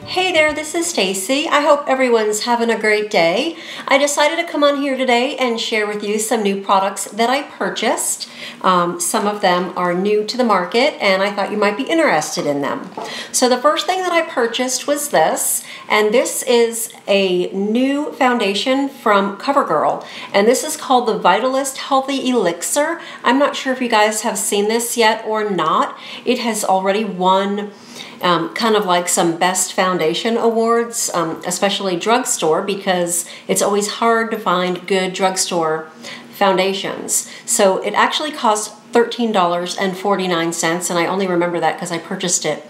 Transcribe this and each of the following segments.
Hey there, this is Stacie. I hope everyone's having a great day. I decided to come on here today and share with you some new products that I purchased. Some of them are new to the market and I thought you might be interested in them. So the first thing that I purchased was this, and this is a new foundation from CoverGirl, and this is called the Vitalist Healthy Elixir. I'm not sure if you guys have seen this yet or not. It has already won kind of like some best foundation awards, especially drugstore, because it's always hard to find good drugstore foundations. So it actually cost $13.49, and I only remember that because I purchased it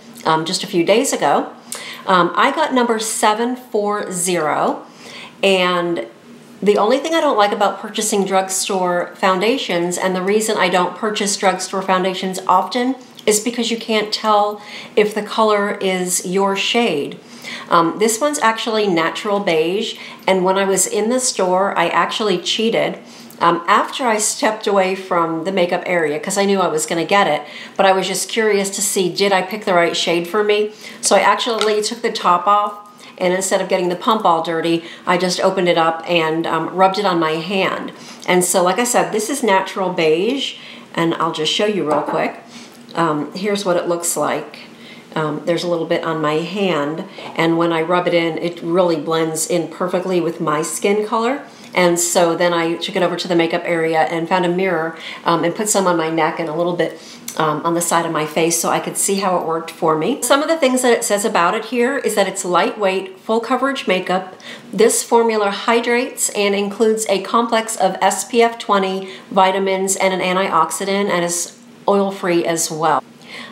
just a few days ago. I got number 740, and the only thing I don't like about purchasing drugstore foundations, and the reason I don't purchase drugstore foundations often, is because you can't tell if the color is your shade. This one's actually natural beige, and when I was in the store, I actually cheated. After I stepped away from the makeup area, because I knew I was going to get it, but I was just curious to see, did I pick the right shade for me? So I actually took the top off, and instead of getting the pump all dirty, I just opened it up and rubbed it on my hand. And so, like I said, this is natural beige, and I'll just show you real quick. Here's what it looks like. There's a little bit on my hand, and when I rub it in, it really blends in perfectly with my skin color. And so then I took it over to the makeup area and found a mirror and put some on my neck and a little bit on the side of my face so I could see how it worked for me. Some of the things that it says about it here is that it's lightweight, full coverage makeup. This formula hydrates and includes a complex of SPF 20, vitamins, and an antioxidant, and is oil-free as well.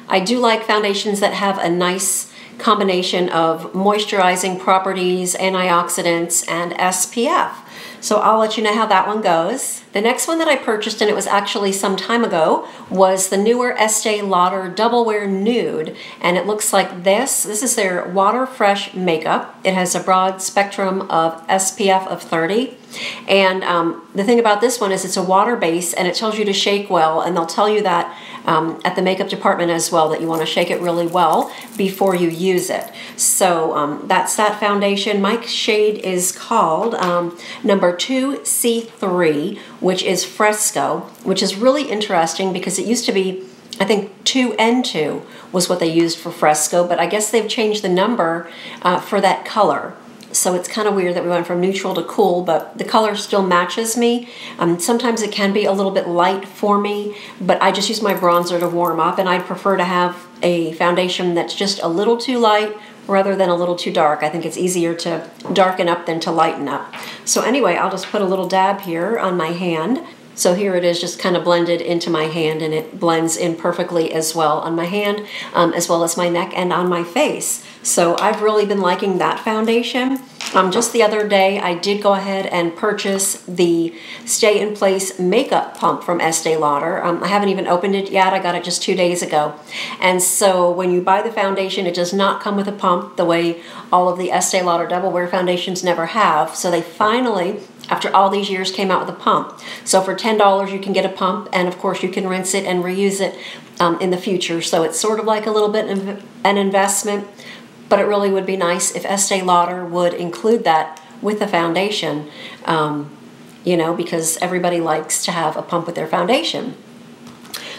I do like foundations that have a nice combination of moisturizing properties, antioxidants, and SPF. So I'll let you know how that one goes. The next one that I purchased, and it was actually some time ago, was the newer Estee Lauder Double Wear Nude, and it looks like this. This is their Water Fresh makeup. It has a broad spectrum of SPF of 30. And the thing about this one is it's a water base, and it tells you to shake well, and they'll tell you that at the makeup department as well, that you want to shake it really well before you use it. So that's that foundation. My shade is called number 2C3, which is Fresco, which is really interesting because it used to be, I think 2N2 was what they used for Fresco, but I guess they've changed the number for that color. So it's kind of weird that we went from neutral to cool, but the color still matches me. Sometimes it can be a little bit light for me, but I just use my bronzer to warm up, and I'd prefer to have a foundation that's just a little too light rather than a little too dark. I think it's easier to darken up than to lighten up. So anyway, I'll just put a little dab here on my hand. So here it is, just kind of blended into my hand, and it blends in perfectly as well on my hand, as well as my neck and on my face. So I've really been liking that foundation. Just the other day, I did go ahead and purchase the Stay in Place makeup pump from Estee Lauder. I haven't even opened it yet. I got it just 2 days ago. And so when you buy the foundation, it does not come with a pump the way all of the Estee Lauder Double Wear foundations never have. So they finally, after all these years, came out with a pump. So for $10, you can get a pump, and of course you can rinse it and reuse it in the future. So it's sort of like a little bit of an investment, but it really would be nice if Estee Lauder would include that with the foundation, you know, because everybody likes to have a pump with their foundation.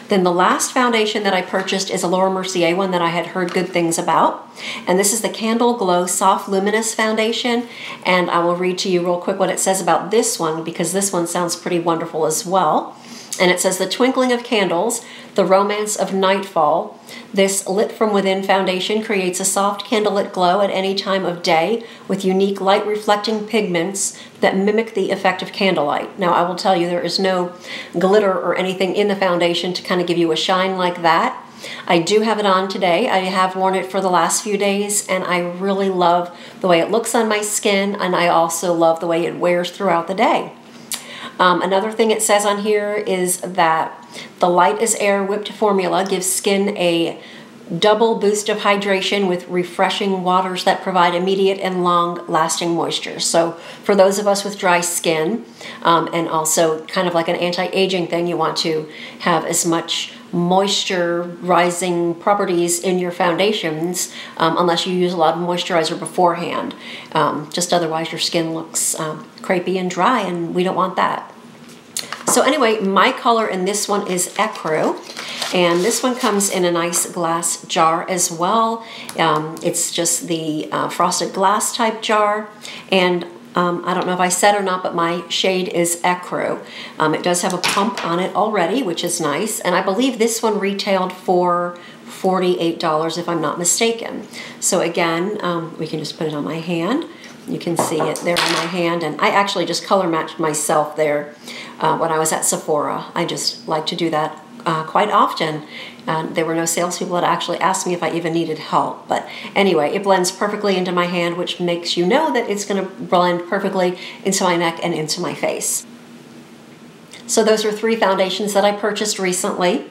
Then the last foundation that I purchased is a Laura Mercier one that I had heard good things about. And this is the Candle Glow Soft Luminous Foundation. And I will read to you real quick what it says about this one, because this one sounds pretty wonderful as well. And it says, the twinkling of candles, the romance of nightfall. This lit from within foundation creates a soft candlelit glow at any time of day with unique light reflecting pigments that mimic the effect of candlelight. Now I will tell you, there is no glitter or anything in the foundation to kind of give you a shine like that. I do have it on today. I have worn it for the last few days, and I really love the way it looks on my skin, and I also love the way it wears throughout the day. Another thing it says on here is that the light as air whipped formula gives skin a double boost of hydration with refreshing waters that provide immediate and long-lasting moisture. So for those of us with dry skin, and also kind of like an anti-aging thing, you want to have as much moisturizing properties in your foundations unless you use a lot of moisturizer beforehand. Just otherwise your skin looks crepey and dry, and we don't want that. So anyway, my color in this one is Ecru, and this one comes in a nice glass jar as well. It's just the frosted glass type jar, and I don't know if I said or not, but my shade is Ecru. It does have a pump on it already, which is nice, and I believe this one retailed for $48 if I'm not mistaken. So again, we can just put it on my hand. You can see it there on my hand, and I actually just color matched myself there when I was at Sephora. I just like to do that quite often. There were no salespeople that actually asked me if I even needed help. But anyway, it blends perfectly into my hand, which makes you know that it's going to blend perfectly into my neck and into my face. So those are 3 foundations that I purchased recently.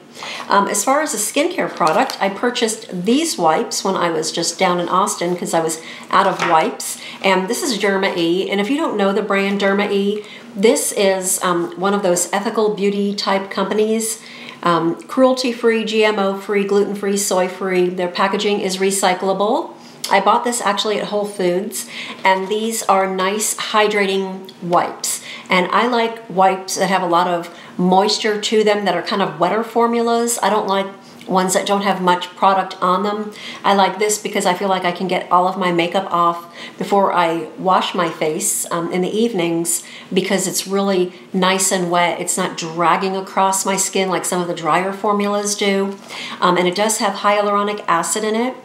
As far as a skincare product, I purchased these wipes when I was just down in Austin because I was out of wipes. And this is Derma E. And if you don't know the brand Derma E, this is one of those ethical beauty type companies. Cruelty-free, GMO-free, gluten-free, soy-free. Their packaging is recyclable. I bought this actually at Whole Foods, and these are nice hydrating wipes. And I like wipes that have a lot of moisture to them, that are kind of wetter formulas. I don't like ones that don't have much product on them. I like this because I feel like I can get all of my makeup off before I wash my face in the evenings, because it's really nice and wet. It's not dragging across my skin like some of the drier formulas do. And it does have hyaluronic acid in it.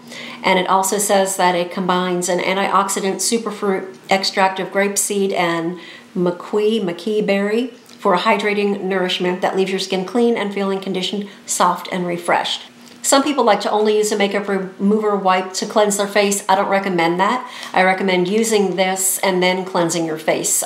And it also says that it combines an antioxidant superfruit extract of grapeseed and maquis berry for a hydrating nourishment that leaves your skin clean and feeling conditioned, soft, and refreshed. Some people like to only use a makeup remover wipe to cleanse their face. I don't recommend that. I recommend using this and then cleansing your face,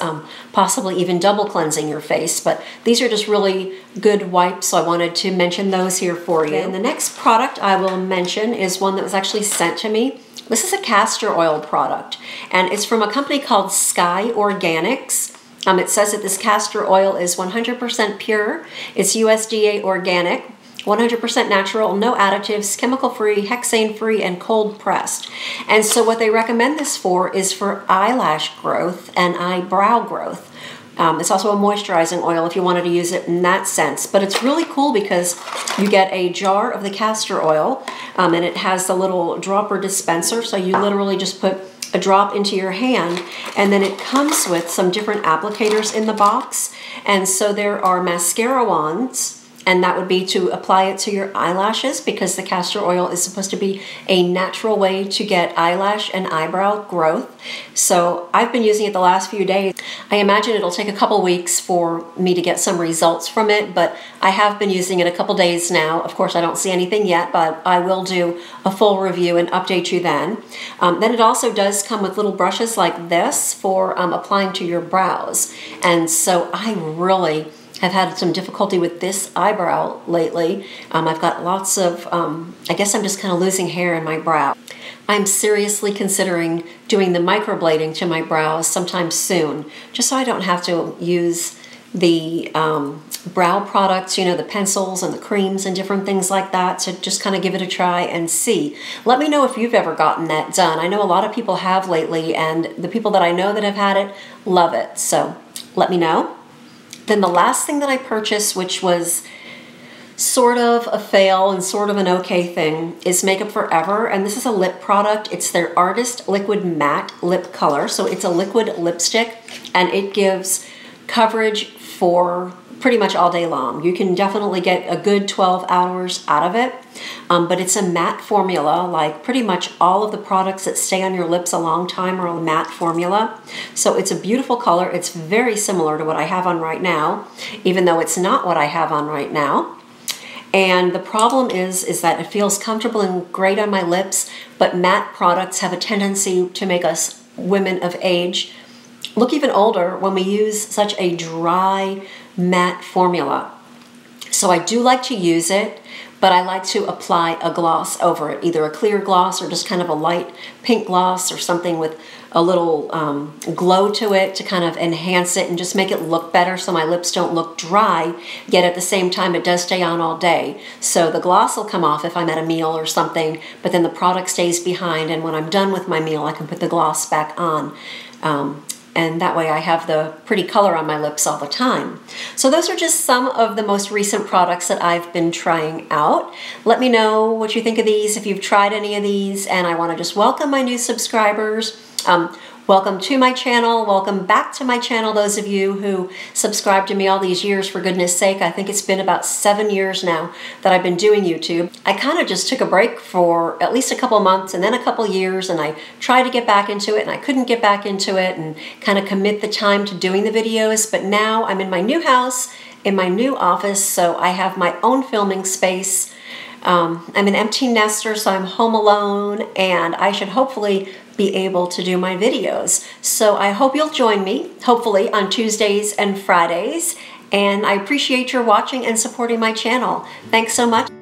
possibly even double cleansing your face. But these are just really good wipes, so I wanted to mention those here for you. And the next product I will mention is one that was actually sent to me. This is a castor oil product, and it's from a company called Sky Organics. It says that this castor oil is 100% pure, it's USDA organic, 100% natural, no additives, chemical-free, hexane-free, and cold-pressed. And so what they recommend this for is for eyelash growth and eyebrow growth. It's also a moisturizing oil if you wanted to use it in that sense. But it's really cool because you get a jar of the castor oil, and it has the little dropper dispenser, so you literally just put a drop into your hand, and then it comes with some different applicators in the box. And so there are mascara wands, and that would be to apply it to your eyelashes, because the castor oil is supposed to be a natural way to get eyelash and eyebrow growth. So I've been using it the last few days. I imagine it'll take a couple weeks for me to get some results from it, but I have been using it a couple days now. Of course, I don't see anything yet, but I will do a full review and update you then. Then it also does come with little brushes like this for applying to your brows. And so I really have had some difficulty with this eyebrow lately. I've got lots of, I guess I'm just kind of losing hair in my brow. I'm seriously considering doing the microblading to my brows sometime soon, just so I don't have to use the brow products, you know, the pencils and the creams and different things like that, to just kind of give it a try and see. Let me know if you've ever gotten that done. I know a lot of people have lately, and the people that I know that have had it love it, so let me know. Then the last thing that I purchased, which was sort of a fail and sort of an okay thing, is Makeup Forever, and this is a lip product. It's their Artist Liquid Matte Lip Color, so it's a liquid lipstick, and it gives coverage for pretty much all day long. You can definitely get a good 12 hours out of it, but it's a matte formula. Like pretty much all of the products that stay on your lips a long time are a matte formula. So it's a beautiful color. It's very similar to what I have on right now, even though it's not what I have on right now. And the problem is that it feels comfortable and great on my lips, but matte products have a tendency to make us women of age look even older when we use such a dry, matte formula. So I do like to use it, but I like to apply a gloss over it, either a clear gloss or just kind of a light pink gloss or something with a little glow to it to kind of enhance it and just make it look better so my lips don't look dry, yet at the same time it does stay on all day. So the gloss will come off if I'm at a meal or something, but then the product stays behind, and when I'm done with my meal I can put the gloss back on. And that way I have the pretty color on my lips all the time. So those are just some of the most recent products that I've been trying out. Let me know what you think of these, if you've tried any of these, and I want to just welcome my new subscribers. Welcome to my channel. Welcome back to my channel, those of you who subscribed to me all these years, for goodness sake. I think it's been about 7 years now that I've been doing YouTube. I kind of just took a break for at least a couple months and then a couple years, and I tried to get back into it and I couldn't get back into it and kind of commit the time to doing the videos. But now I'm in my new house, in my new office, so I have my own filming space. I'm an empty nester, so I'm home alone, and I should hopefully be able to do my videos. So I hope you'll join me, hopefully on Tuesdays and Fridays, and I appreciate your watching and supporting my channel. Thanks so much.